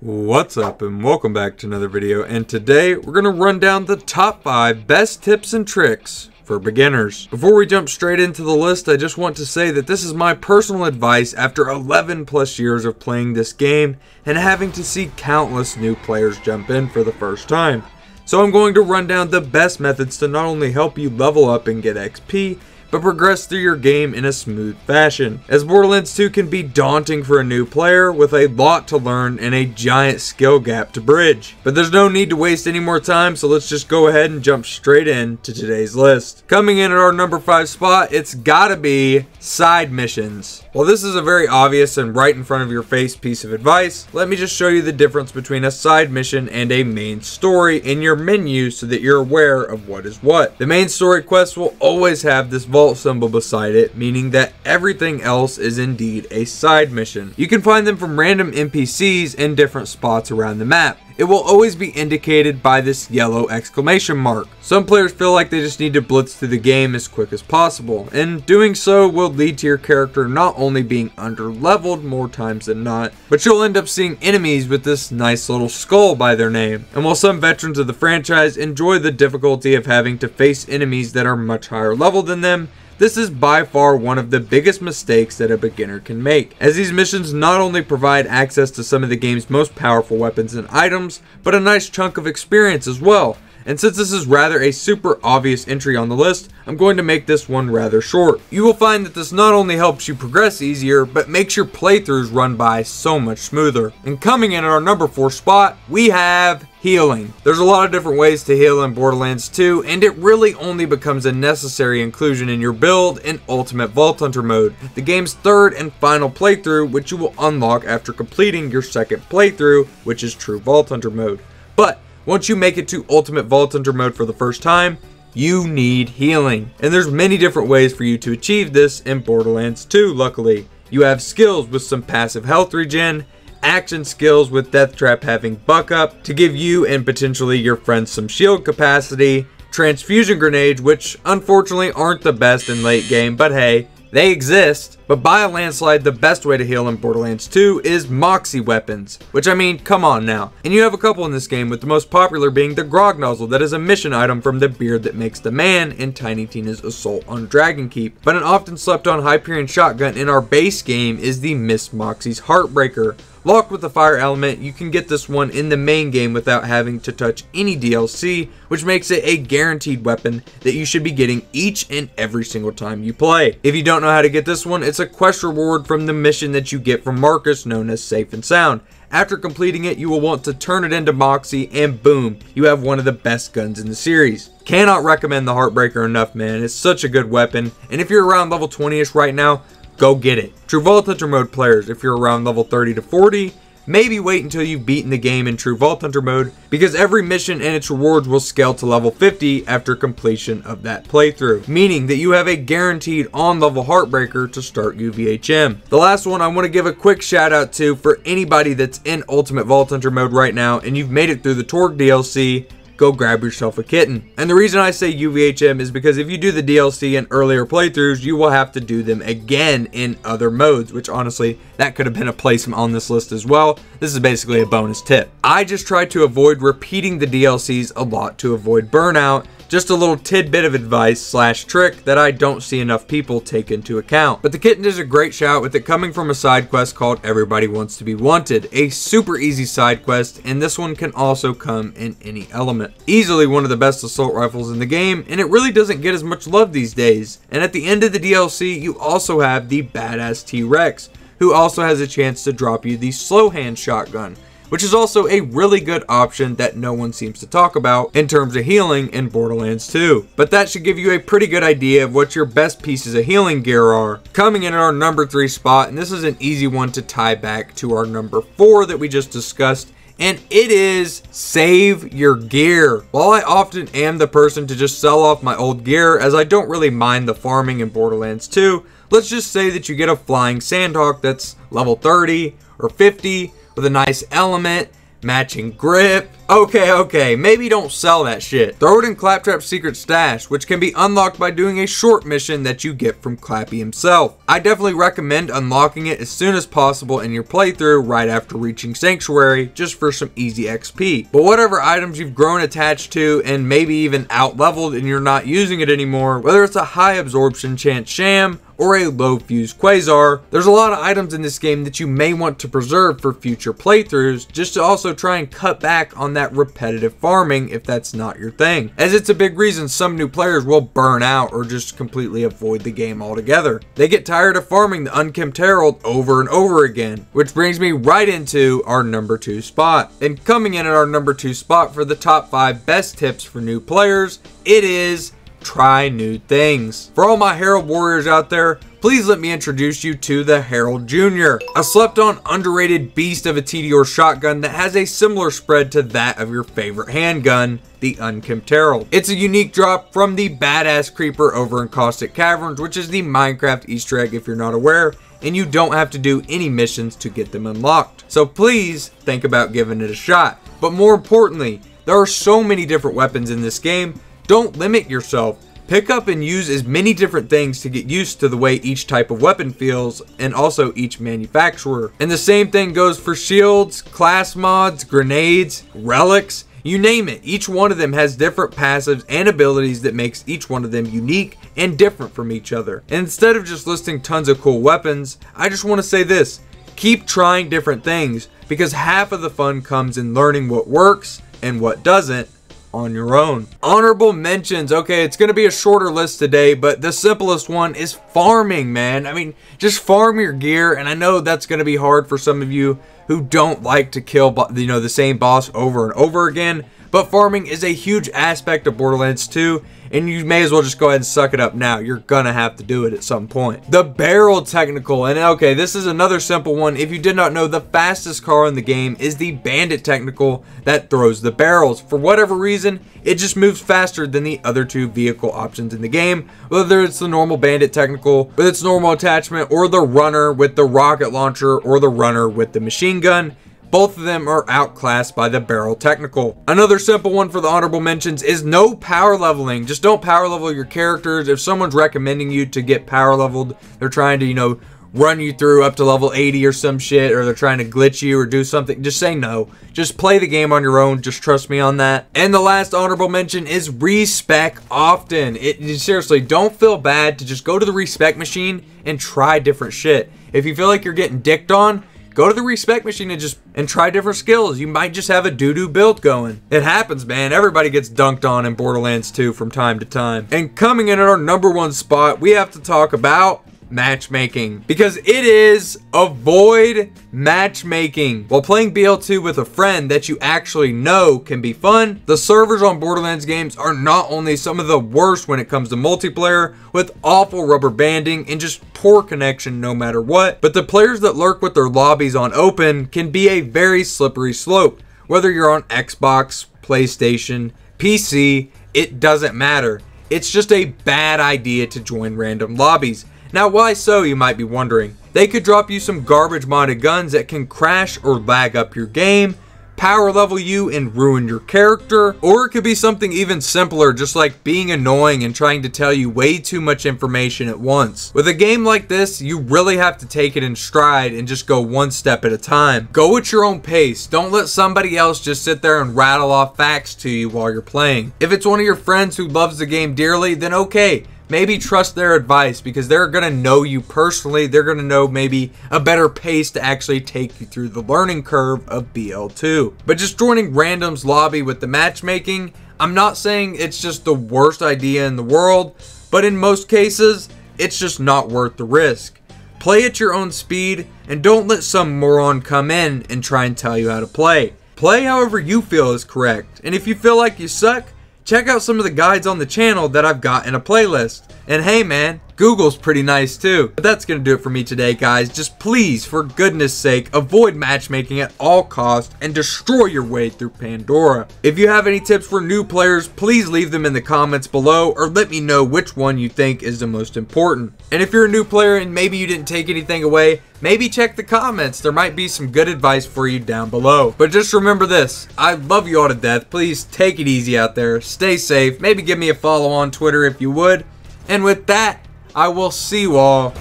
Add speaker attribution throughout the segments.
Speaker 1: What's up and welcome back to another video, and today we're going to run down the top 5 best tips and tricks for beginners. Before we jump straight into the list, I just want to say that this is my personal advice after 11 plus years of playing this game and having to see countless new players jump in for the first time. So I'm going to run down the best methods to not only help you level up and get XP, but progress through your game in a smooth fashion, as Borderlands 2 can be daunting for a new player with a lot to learn and a giant skill gap to bridge. But there's no need to waste any more time, so let's just go ahead and jump straight into today's list. Coming in at our number 5 spot, it's gotta be side missions. While this is a very obvious and right in front of your face piece of advice, let me just show you the difference between a side mission and a main story in your menu so that you're aware of what is what. The main story quest will always have this vault symbol beside it, meaning that everything else is indeed a side mission. You can find them from random NPCs in different spots around the map. It will always be indicated by this yellow exclamation mark. Some players feel like they just need to blitz through the game as quick as possible, and doing so will lead to your character not only being under-leveled more times than not, but you'll end up seeing enemies with this nice little skull by their name. And while some veterans of the franchise enjoy the difficulty of having to face enemies that are much higher level than them, this is by far one of the biggest mistakes that a beginner can make, as these missions not only provide access to some of the game's most powerful weapons and items, but a nice chunk of experience as well. And since this is rather a super obvious entry on the list, I'm going to make this one rather short. You will find that this not only helps you progress easier, but makes your playthroughs run by so much smoother. And coming in at our number 4 spot, we have healing. There's a lot of different ways to heal in Borderlands 2, and it really only becomes a necessary inclusion in your build in Ultimate Vault Hunter mode, the game's third and final playthrough, which you will unlock after completing your second playthrough, which is True Vault Hunter mode. But once you make it to Ultimate Vault Hunter mode for the first time, you need healing. And there's many different ways for you to achieve this in Borderlands 2, luckily. You have skills with some passive health regen, action skills with Death Trap having buck up to give you and potentially your friends some shield capacity, transfusion grenades, which unfortunately aren't the best in late game, but hey, they exist. But by a landslide, the best way to heal in Borderlands 2 is Moxie weapons, which I mean, come on now. And you have a couple in this game, with the most popular being the Grog Nozzle, that is a mission item from the Beard That Makes the Man in Tiny Tina's Assault on Dragon Keep. But an often slept on Hyperion shotgun in our base game is the Miss Moxie's Heartbreaker. Locked with the fire element, you can get this one in the main game without having to touch any DLC, which makes it a guaranteed weapon that you should be getting each and every single time you play. If you don't know how to get this one, it's a quest reward from the mission that you get from Marcus known as Safe and Sound. After completing it, you will want to turn it into Moxie, and boom, you have one of the best guns in the series. Cannot recommend the Heartbreaker enough, man. It's such a good weapon, and if you're around level 20ish right now, go get it. True Vault Hunter mode players, if you're around level 30 to 40, maybe wait until you've beaten the game in True Vault Hunter mode, because every mission and its rewards will scale to level 50 after completion of that playthrough, meaning that you have a guaranteed on-level Heartbreaker to start UVHM. The last one I want to give a quick shout out to for anybody that's in Ultimate Vault Hunter mode right now and you've made it through the Torg DLC, go grab yourself a kitten. And the reason I say UVHM is because if you do the DLC in earlier playthroughs, you will have to do them again in other modes, which honestly, that could have been a place on this list as well. This is basically a bonus tip. I just try to avoid repeating the DLCs a lot to avoid burnout. Just a little tidbit of advice slash trick that I don't see enough people take into account. But the kitten is a great shout, with it coming from a side quest called Everybody Wants to Be Wanted, a super easy side quest, and this one can also come in any element. Easily one of the best assault rifles in the game, and it really doesn't get as much love these days. And at the end of the DLC, you also have the badass T-Rex, who also has a chance to drop you the slow hand shotgun, which is also a really good option that no one seems to talk about in terms of healing in Borderlands 2. But that should give you a pretty good idea of what your best pieces of healing gear are. Coming in at our number 3 spot, and this is an easy one to tie back to our number 4 that we just discussed, and it is save your gear. While I often am the person to just sell off my old gear, as I don't really mind the farming in Borderlands 2, let's just say that you get a flying sandhawk that's level 30 or 50, with a nice element, matching grip. Okay, maybe don't sell that shit. Throw it in Claptrap's secret stash, which can be unlocked by doing a short mission that you get from Clappy himself. I definitely recommend unlocking it as soon as possible in your playthrough right after reaching Sanctuary, just for some easy XP. But whatever items you've grown attached to and maybe even out-leveled and you're not using it anymore, whether it's a high absorption chance sham or a low fuse quasar, there's a lot of items in this game that you may want to preserve for future playthroughs, just to also try and cut back on that repetitive farming if that's not your thing, as it's a big reason some new players will burn out or just completely avoid the game altogether. They get tired of farming the Unkempt Herald over and over again, which brings me right into our number 2 spot. And coming in at our number 2 spot for the top 5 best tips for new players, it is try new things. For all my Herald warriors out there, please let me introduce you to the Herald Jr., a slept-on, underrated beast of a TDR shotgun that has a similar spread to that of your favorite handgun, the Unkempt Herald. It's a unique drop from the badass creeper over in Caustic Caverns, which is the Minecraft Easter egg if you're not aware, and you don't have to do any missions to get them unlocked. So please think about giving it a shot. But more importantly, there are so many different weapons in this game. Don't limit yourself. Pick up and use as many different things to get used to the way each type of weapon feels, and also each manufacturer. And the same thing goes for shields, class mods, grenades, relics, you name it. Each one of them has different passives and abilities that makes each one of them unique and different from each other. And instead of just listing tons of cool weapons, I just want to say this: keep trying different things, because half of the fun comes in learning what works and what doesn't on your own. Honorable mentions. Okay, it's going to be a shorter list today, but the simplest one is farming, man. I mean, just farm your gear, and I know that's going to be hard for some of you who don't like to kill, the same boss over and over again, but farming is a huge aspect of Borderlands 2, and you may as well just go ahead and suck it up now. You're gonna have to do it at some point. The barrel technical, and okay, this is another simple one. If you did not know, the fastest car in the game is the bandit technical that throws the barrels. For whatever reason, it just moves faster than the other 2 vehicle options in the game, whether it's the normal bandit technical with its normal attachment, or the runner with the rocket launcher, or the runner with the machine gun. Both of them are outclassed by the barrel technical. Another simple one for the honorable mentions is no power leveling. Just don't power level your characters. If someone's recommending you to get power leveled, they're trying to, run you through up to level 80 or some shit, or they're trying to glitch you or do something, just say no. Just play the game on your own. Just trust me on that. And the last honorable mention is respec often. Seriously, don't feel bad to just go to the respec machine and try different shit. If you feel like you're getting dicked on, go to the respec machine and try different skills. You might just have a doo-doo build going. It happens, man. Everybody gets dunked on in Borderlands 2 from time to time. And coming in at our number 1 spot, we have to talk about matchmaking, because it is avoid matchmaking. While playing BL2 with a friend that you actually know can be fun, the servers on Borderlands games are not only some of the worst when it comes to multiplayer, with awful rubber banding and just poor connection no matter what, but the players that lurk with their lobbies on open can be a very slippery slope. Whether you're on Xbox, PlayStation, PC, it doesn't matter. It's just a bad idea to join random lobbies. Now, why so, you might be wondering. They could drop you some garbage modded guns that can crash or lag up your game, power level you and ruin your character, or it could be something even simpler, just like being annoying and trying to tell you way too much information at once. With a game like this, you really have to take it in stride and just go one step at a time. Go at your own pace. Don't let somebody else just sit there and rattle off facts to you while you're playing. If it's one of your friends who loves the game dearly, then okay. Maybe trust their advice, because they're going to know you personally. They're going to know maybe a better pace to actually take you through the learning curve of BL2. But just joining random's lobby with the matchmaking, I'm not saying it's just the worst idea in the world, but in most cases, it's just not worth the risk. Play at your own speed, and don't let some moron come in and try and tell you how to play. Play however you feel is correct, and if you feel like you suck, check out some of the guides on the channel that I've got in a playlist. And hey man, good Google's pretty nice too. But that's gonna do it for me today, guys. Just please, for goodness sake, avoid matchmaking at all costs and destroy your way through Pandora. If you have any tips for new players, please leave them in the comments below, or let me know which one you think is the most important. And if you're a new player and maybe you didn't take anything away, maybe check the comments. There might be some good advice for you down below. But just remember this, I love you all to death. Please take it easy out there. Stay safe. Maybe give me a follow on Twitter if you would. And with that, I will see you all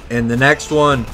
Speaker 1: in the next one.